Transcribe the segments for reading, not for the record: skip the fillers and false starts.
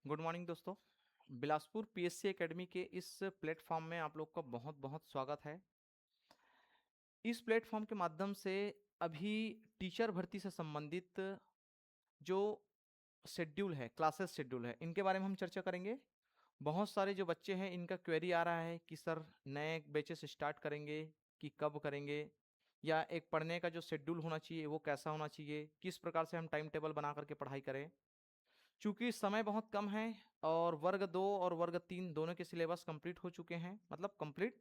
Good morning दोस्तों। Bilaspur PSC academy के इस प्लेटफॉर्म में आप लोग का बहुत बहुत स्वागत है। इस प्लेटफॉर्म के माध्यम से अभी टीचर भर्ती से संबंधित जो शेड्यूल है, क्लासेस शेड्यूल है, इनके बारे में हम चर्चा करेंगे। बहुत सारे जो बच्चे हैं इनका क्वेरी आ रहा है कि सर नए बैचेस स्टार्ट करेंगे कि कब करेंगे, या एक पढ़ने का जो शेड्यूल होना चाहिए वो कैसा होना चाहिए, किस प्रकार से हम टाइम टेबल बना करके पढ़ाई करें। चूंकि समय बहुत कम है और वर्ग 2 और वर्ग 3 दोनों के सिलेबस कंप्लीट हो चुके हैं, मतलब कंप्लीट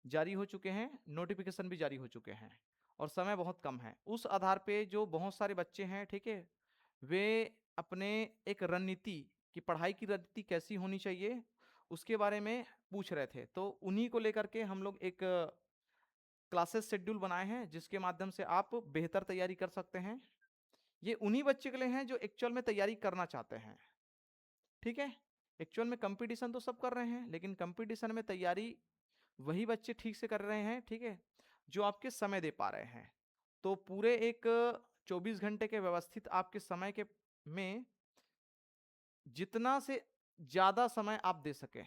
जारी हो चुके हैं, नोटिफिकेशन भी जारी हो चुके हैं और समय बहुत कम है। उस आधार पे जो बहुत सारे बच्चे हैं, ठीक है, वे अपने एक रणनीति कि पढ़ाई की रणनीति कैसी होनी चाहिए उसके बारे में पूछ रहे थे। तो उन्हीं को लेकर के हम लोग एक क्लासेस शेड्यूल बनाए हैं जिसके माध्यम से आप बेहतर तैयारी कर सकते हैं। ये उन्हीं बच्चे के लिए हैं जो एक्चुअल में तैयारी करना चाहते हैं, ठीक है। एक्चुअल में कंपटीशन तो सब कर रहे हैं, लेकिन कंपटीशन में तैयारी वही बच्चे ठीक से कर रहे हैं, ठीक है, जो आपके समय दे पा रहे हैं। तो पूरे एक 24 घंटे के व्यवस्थित आपके समय के में जितना से ज्यादा समय आप दे सके,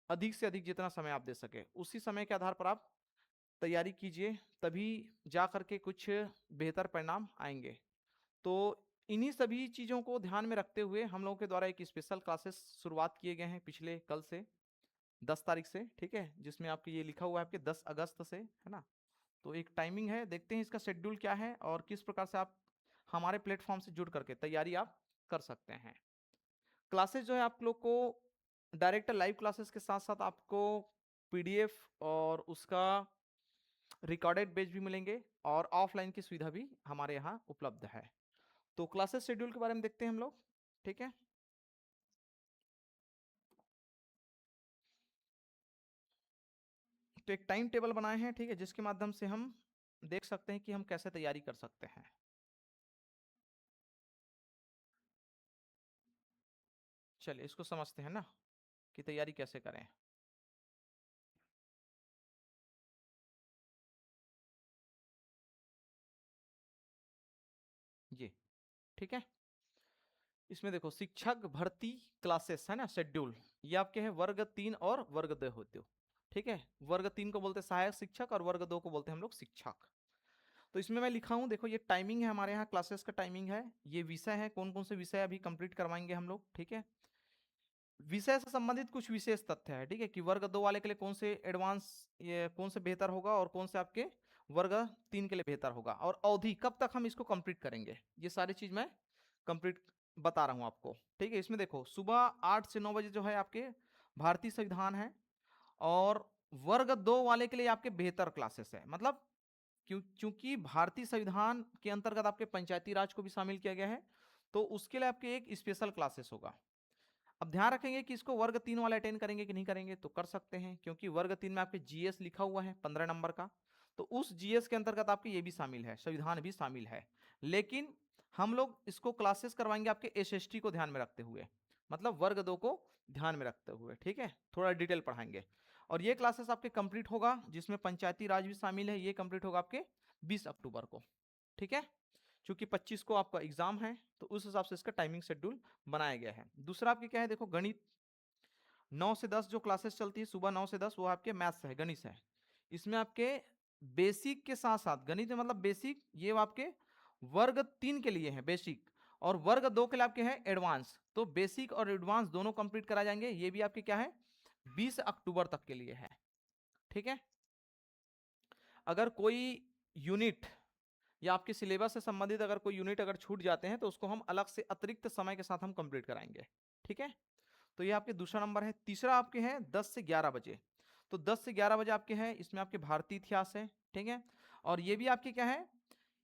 अधिक से अधिक जितना समय आप दे सके, उसी समय के आधार पर आप तैयारी कीजिए, तभी जा करके कुछ बेहतर परिणाम आएंगे। तो इन्हीं सभी चीज़ों को ध्यान में रखते हुए हम लोगों के द्वारा एक स्पेशल क्लासेस शुरुआत किए गए हैं पिछले कल से, 10 तारीख से, ठीक है, जिसमें आपके ये लिखा हुआ है आपके 10 अगस्त से, है ना। तो एक टाइमिंग है, देखते हैं इसका शेड्यूल क्या है और किस प्रकार से आप हमारे प्लेटफॉर्म से जुड़ करके तैयारी आप कर सकते हैं। क्लासेस जो है आप लोग को डायरेक्ट लाइव क्लासेस के साथ साथ आपको पीडीएफ और उसका रिकॉर्डेड पेज भी मिलेंगे और ऑफलाइन की सुविधा भी हमारे यहाँ उपलब्ध है। तो क्लासेस शेड्यूल के बारे में देखते हैं हम लोग, ठीक है। तो एक टाइम टेबल बनाए हैं, ठीक है, जिसके माध्यम से हम देख सकते हैं कि हम कैसे तैयारी कर सकते हैं। चलिए इसको समझते हैं ना कि तैयारी कैसे करें। ये ठीक है। इसमें देखो शिक्षक भर्ती क्लासेस है ना, शेड्यूल, ये आपके हैं वर्ग 3 और वर्ग 2 होते हो, ठीक है। वर्ग 3 को बोलते हैं सहायक शिक्षक और वर्ग 2 को बोलते हैं हम लोग शिक्षक। तो इसमें मैं लिखा हूं, देखो ये टाइमिंग है, हमारे यहाँ क्लासेस का टाइमिंग है, ये विषय है, कौन कौन से विषय अभी कंप्लीट करवाएंगे हम लोग, ठीक है। विषय से संबंधित कुछ विशेष तथ्य है, ठीक है, कि वर्ग 2 वाले के लिए कौन से एडवांस, ये कौन से बेहतर होगा और कौन से आपके वर्ग 3 के लिए बेहतर होगा, और अवधि कब तक हम इसको कंप्लीट करेंगे, ये सारी चीज मैं कंप्लीट बता रहा हूं आपको, ठीक है। इसमें देखो सुबह 8 से 9 बजे जो है आपके भारतीय संविधान है, और वर्ग 2 वाले के लिए आपके बेहतर क्लासेस है, मतलब क्यों, चूंकि भारतीय संविधान के अंतर्गत आपके पंचायती राज को भी शामिल किया गया है, तो उसके लिए आपके एक स्पेशल क्लासेस होगा। अब ध्यान रखेंगे कि इसको वर्ग 3 वाला अटेंड करेंगे कि नहीं करेंगे, तो कर सकते हैं, क्योंकि वर्ग 3 में आपके जीएस लिखा हुआ है 15 नंबर का, तो उस जीएस के अंतर्गत आपके ये भी शामिल है, संविधान भी शामिल है। लेकिन हम लोग इसको क्लासेस करवाएंगे आपके एसएसटी को ध्यान में रखते हुए, मतलब वर्ग 2 को ध्यान में रखते हुए, ठीक है, थोड़ा डिटेल पढ़ाएंगे। और ये क्लासेस आपके कंप्लीट होगा, जिसमें पंचायती राज भी शामिल है, ये कंप्लीट होगा आपके 20 अक्टूबर को, ठीक है। चूंकि 25 को आपका एग्जाम है, तो उस हिसाब से इसका टाइमिंग शेड्यूल बनाया गया है। दूसरा आपके क्या है, देखो गणित 9 से 10 जो क्लासेस चलती है सुबह 9 से 10, वो आपके मैथ्स है, गणित है। इसमें आपके बेसिक के साथ साथ, गणित में मतलब बेसिक, ये आपके वर्ग 3 के लिए है बेसिक, और वर्ग 2 के लिए आपके हैं एडवांस। तो बेसिक और एडवांस दोनों कंप्लीट कराए जाएंगे, ये भी आपके क्या है 20 अक्टूबर तक के लिए है, ठीक है। अगर कोई यूनिट या आपके सिलेबस से संबंधित अगर कोई यूनिट अगर छूट जाते हैं, तो उसको हम अलग से अतिरिक्त समय के साथ हम कंप्लीट कराएंगे, ठीक है। तो ये आपके दूसरा नंबर है। तीसरा आपके हैं 10 से 11 बजे, तो 10 से 11 बजे आपके हैं, इसमें आपके भारतीय इतिहास है, ठीक है। और ये भी आपके क्या है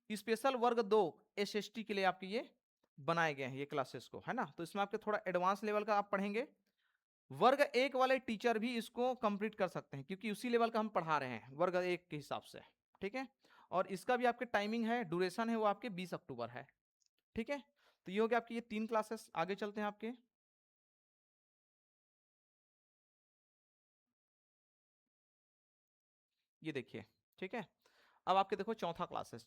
स्पेशल वर्ग 2 एसएसटी के लिए आपके ये बनाए गए हैं ये क्लासेस को, है ना। तो इसमें आपके थोड़ा एडवांस लेवल का आप पढ़ेंगे। वर्ग 1 वाले टीचर भी इसको कंप्लीट कर सकते हैं, क्योंकि उसी लेवल का हम पढ़ा रहे हैं वर्ग 1 के हिसाब से, ठीक है। और इसका भी आपके टाइमिंग है, ड्यूरेशन है, वो आपके 20 अक्टूबर है, ठीक है। तो ये हो गया आपकी ये 3 क्लासेस। आगे चलते हैं आपके, ये देखिए, ठीक है। अब आपके देखो चौथा क्लासेस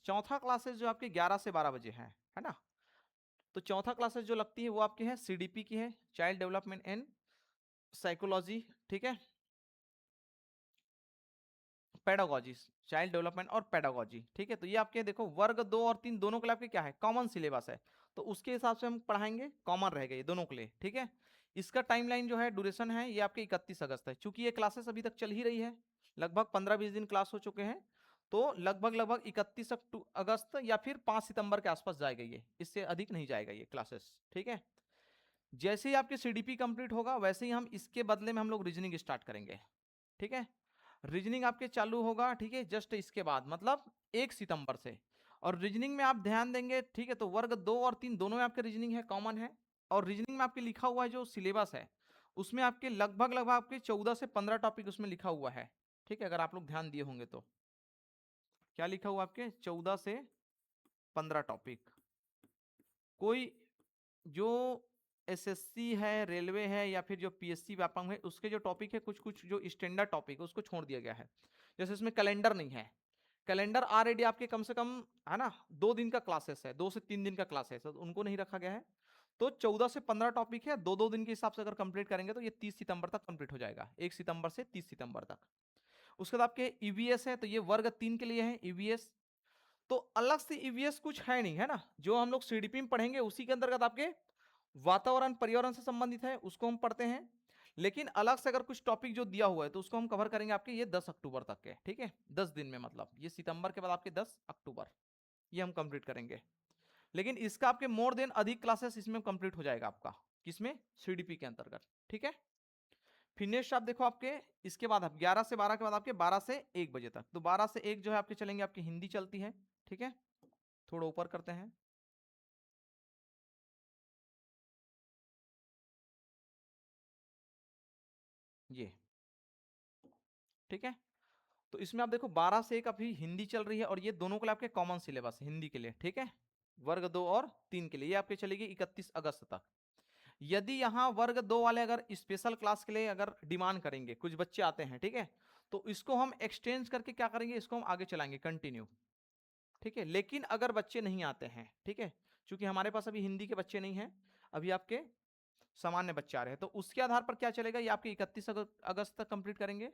जो आपके 11 से 12 बजे है ना। तो चौथा क्लासेस जो लगती है वो आपकी है CDP की है, चाइल्ड डेवलपमेंट एंड साइकोलॉजी, ठीक है, पेडागोजी, चाइल्ड डेवलपमेंट और पेडागोजी, ठीक है। तो ये आपके देखो वर्ग 2 और 3 दोनों के लिए आपके क्या है, कॉमन सिलेबस है, तो उसके हिसाब से हम पढ़ाएंगे, कॉमन रहेगा ये दोनों के लिए, ठीक है। इसका टाइमलाइन जो है, ड्यूरेशन है ये आपके 31 अगस्त है। चूंकि ये क्लासेस अभी तक चल ही रही है, लगभग 15-20 दिन क्लास हो चुके हैं, तो लगभग 31 अगस्त या फिर 5 सितंबर के आसपास जाएगा ये, इससे अधिक नहीं जाएगा ये क्लासेस, ठीक है। जैसे ही आपके CDP कंप्लीट होगा वैसे ही हम इसके बदले में हम लोग रीजनिंग स्टार्ट करेंगे, ठीक है। रीजनिंग आपके चालू होगा, ठीक है, जस्ट इसके बाद मतलब 1 सितंबर से। और रीजनिंग में आप ध्यान देंगे, ठीक है, तो वर्ग 2 और 3 दोनों में आपके रीजनिंग है, कॉमन है। और रीजनिंग में आपके लिखा हुआ है जो सिलेबस है, उसमें आपके लगभग आपके 14 से 15 टॉपिक उसमें लिखा हुआ है, ठीक है, अगर आप लोग ध्यान दिए होंगे तो। क्या लिखा हुआ आपके 14 से 15 टॉपिक। कोई जो SSC है, रेलवे है, या फिर जो PSC व्यापम है, उसके जो टॉपिक है, कुछ कुछ जो स्टैंडर्ड टॉपिक है उसको छोड़ दिया गया है। जैसे इसमें कैलेंडर नहीं है, कैलेंडर ऑलरेडी आपके कम से कम है ना 2 दिन का क्लासेस है, 2 से 3 दिन का क्लासेस है, तो उनको नहीं रखा गया है। तो 14 से 15 टॉपिक है, 2-2 दिन के हिसाब से अगर कंप्लीट करेंगे तो ये 30 सितंबर तक कंप्लीट हो जाएगा, 1 सितंबर से 30 सितंबर तक। उसके बाद आपके EVS है, तो ये वर्ग 3 के लिए है EVS। तो अलग से EVS कुछ है नहीं, है ना, जो हम लोग CDP में पढ़ेंगे उसी के अंतर्गत आपके वातावरण पर्यावरण से संबंधित है, उसको हम पढ़ते हैं। लेकिन अलग से अगर कुछ टॉपिक जो दिया हुआ है तो उसको हम कवर करेंगे आपके ये 10 अक्टूबर तक के, ठीक है, 10 दिन में, मतलब ये सितंबर के बाद आपके 10 अक्टूबर ये हम कंप्लीट करेंगे। लेकिन इसका आपके मोर देन अधिक क्लासेस इसमें कंप्लीट हो जाएगा आपका, किसमें, CDP के अंतर्गत, ठीक है। फिर नेक्स्ट आप देखो आपके इसके बाद आप 11 से 12 के बाद आपके 12 से 1 बजे तक, तो 12 से 1 जो है आपके चलेंगे, आपकी हिंदी चलती है, ठीक है। थोड़ा ऊपर करते हैं, ये, ठीक है। तो इसमें आप देखो 12 से 1 अभी हिंदी चल रही है, और ये दोनों के लिए आपके कॉमन सिलेबस है हिंदी के लिए, ठीक है। वर्ग 2 और 3 के लिए ये आपके चलेगी 31 अगस्त तक। यदि यहाँ वर्ग 2 वाले अगर स्पेशल क्लास के लिए अगर डिमांड करेंगे, कुछ बच्चे आते हैं, ठीक है, तो इसको हम एक्सचेंज करके क्या करेंगे, इसको हम आगे चलाएंगे कंटिन्यू, ठीक है। लेकिन अगर बच्चे नहीं आते हैं, ठीक है, क्योंकि हमारे पास अभी हिंदी के बच्चे नहीं हैं, अभी आपके सामान्य बच्चे आ रहे हैं, तो उसके आधार पर क्या चलेगा, ये आपके 31 अगस्त तक कंप्लीट करेंगे।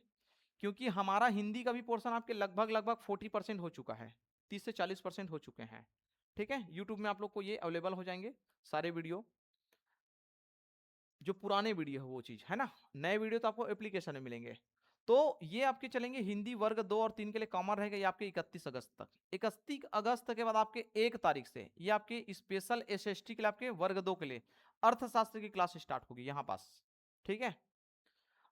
क्योंकि हमारा हिंदी का भी पोर्शन आपके लगभग 40% हो चुका है, 30 से 40% हो चुके हैं, ठीक है। यूट्यूब में आप लोग को ये अवेलेबल हो जाएंगे सारे वीडियो, जो पुराने वीडियो है वो चीज है ना, नए वीडियो तो आपको एप्लीकेशन में मिलेंगे। तो ये आपके चलेंगे हिंदी वर्ग 2 और 3 के लिए कॉमन रहेगा, ये आपके 31 अगस्त तक। 31 अगस्त के बाद आपके 1 तारीख से ये आपके स्पेशल SST के लिए आपके वर्ग 2 के लिए अर्थशास्त्र की क्लास स्टार्ट होगी यहाँ पास, ठीक है।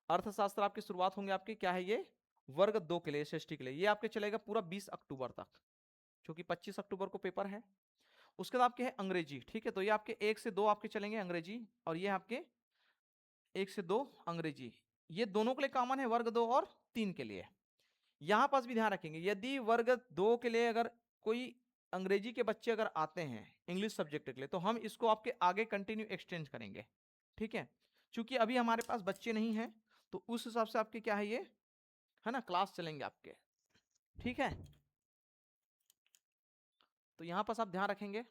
अर्थशास्त्र आपकी शुरुआत होंगे आपके क्या है ये वर्ग 2 के लिए SST के लिए, ये आपके चलेगा पूरा 20 अक्टूबर तक, क्योंकि 25 अक्टूबर को पेपर है। उसके बाद आपके है अंग्रेजी, ठीक है, तो ये आपके 1 से 2 आपके चलेंगे अंग्रेजी, और ये आपके 1 से 2 अंग्रेजी, ये दोनों के लिए कॉमन है वर्ग 2 और 3 के लिए। यहां पास भी ध्यान रखेंगे, यदि वर्ग 2 के लिए अगर कोई अंग्रेजी के बच्चे अगर आते हैं इंग्लिश सब्जेक्ट के लिए, तो हम इसको आपके आगे कंटिन्यू एक्सटेंड करेंगे, ठीक है। क्योंकि अभी हमारे पास बच्चे नहीं हैं, तो उस हिसाब से आपके क्या है ये, है ना, क्लास चलेंगे आपके, ठीक है। तो यहां पास आप ध्यान रखेंगे,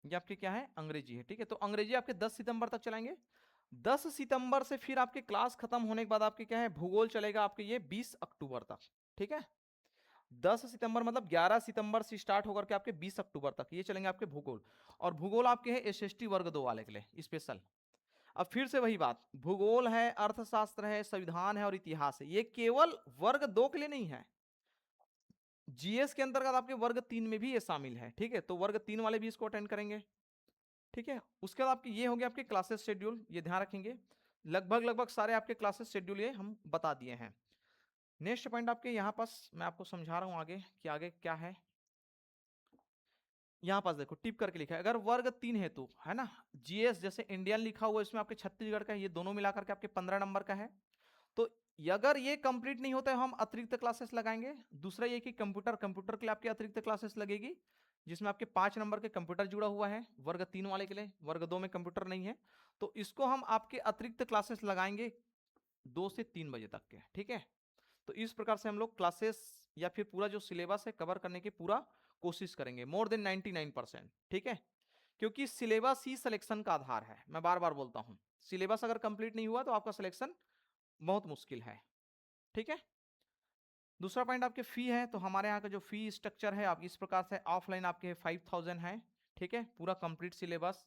ये आपके क्या है अंग्रेजी है, ठीक है। तो अंग्रेजी आपके 10 सितंबर तक चलाएंगे। 10 सितंबर से फिर आपके क्लास खत्म होने के बाद आपके क्या है भूगोल चलेगा आपके ये 20 अक्टूबर तक, ठीक है। 10 सितंबर मतलब 11 सितंबर से स्टार्ट होकर के आपके 20 अक्टूबर तक ये चलेंगे आपके भूगोल। और भूगोल आपके है SST वर्ग 2 वाले के लिए स्पेशल। अब फिर से वही बात, भूगोल है, अर्थशास्त्र है, संविधान है और इतिहास है, ये केवल वर्ग 2 के लिए नहीं है, GS के अंतर्गत आपके वर्ग 3 में भी ये शामिल है, ठीक है। तो वर्ग 3 वाले भी इसको अटेंड करेंगे, ठीक है। उसके बाद आपके ये हो गया आपके क्लासेस शेड्यूल, ये ध्यान रखेंगे, लगभग सारे आपके क्लासेस शेड्यूल ये हम बता दिए हैं। नेक्स्ट पॉइंट आपके यहाँ पास मैं आपको समझा रहा हूँ आगे कि आगे क्या है। यहाँ पास देखो टिप करके लिखा है, अगर वर्ग 3 हेतु है ना, GS जैसे इंडियन लिखा हुआ है इसमें आपके छत्तीसगढ़ का है, ये दोनों मिलाकर के आपके 15 नंबर का है। तो अगर ये कंप्लीट नहीं होता है हम अतिरिक्त क्लासेस लगाएंगे। दूसरा ये कि कंप्यूटर के लिए आपकी अतिरिक्त क्लासेस लगेगी, जिसमें आपके 5 नंबर के कंप्यूटर जुड़ा हुआ है वर्ग 3 वाले के लिए, वर्ग 2 में कंप्यूटर नहीं है, तो इसको हम आपके अतिरिक्त क्लासेस लगाएंगे 2 से 3 बजे तक के, ठीक है। तो इस प्रकार से हम लोग क्लासेस या फिर पूरा जो सिलेबस है कवर करने की पूरा कोशिश करेंगे, मोर देन 99%, ठीक है। क्योंकि सिलेबस ही सिलेक्शन का आधार है, मैं बार बार बोलता हूं, सिलेबस अगर कंप्लीट नहीं हुआ तो आपका सिलेक्शन बहुत मुश्किल है, ठीक है। दूसरा पॉइंट आपके फी है, तो हमारे यहाँ का जो फी स्ट्रक्चर है आप इस प्रकार से, ऑफलाइन आपके 5000 है, ठीक है, पूरा कंप्लीट सिलेबस।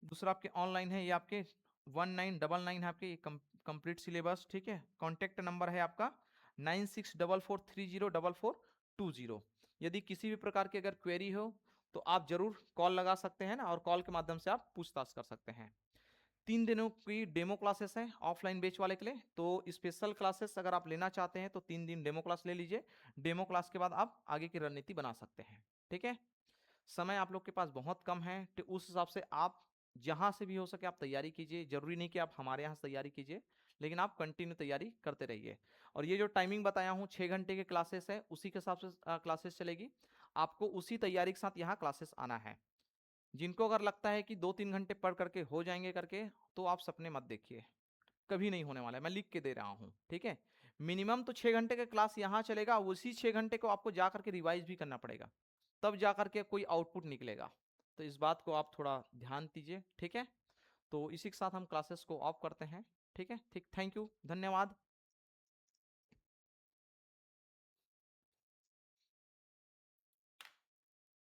दूसरा आपके ऑनलाइन है, ये आपके 1999 है आपके कंप्लीट सिलेबस, ठीक है। कॉन्टेक्ट नंबर है आपका 9644304420। यदि किसी भी प्रकार की अगर क्वेरी हो तो आप जरूर कॉल लगा सकते हैं ना, और कॉल के माध्यम से आप पूछताछ कर सकते हैं। 3 दिनों की डेमो क्लासेस है ऑफलाइन बैच वाले के लिए, तो स्पेशल क्लासेस अगर आप लेना चाहते हैं तो 3 दिन डेमो क्लास ले लीजिए। डेमो क्लास के बाद आप आगे की रणनीति बना सकते हैं, ठीक है। समय आप लोग के पास बहुत कम है, तो उस हिसाब से आप जहां से भी हो सके आप तैयारी कीजिए। जरूरी नहीं कि आप हमारे यहाँ से तैयारी कीजिए, लेकिन आप कंटिन्यू तैयारी करते रहिए। और ये जो टाइमिंग बताया हूँ 6 घंटे के क्लासेस है, उसी के हिसाब से क्लासेस चलेगी। आपको उसी तैयारी के साथ यहाँ क्लासेस आना है। जिनको अगर लगता है कि 2-3 घंटे पढ़ करके हो जाएंगे करके, तो आप सपने मत देखिए, कभी नहीं होने वाला है, मैं लिख के दे रहा हूँ, ठीक है। मिनिमम तो 6 घंटे का क्लास यहाँ चलेगा, उसी 6 घंटे को आपको जा करके रिवाइज भी करना पड़ेगा, तब जा करके कोई आउटपुट निकलेगा। तो इस बात को आप थोड़ा ध्यान दीजिए, ठीक है। तो इसी के साथ हम क्लासेस को ऑफ करते हैं, ठीक है। ठीक, थैंक यू, धन्यवाद।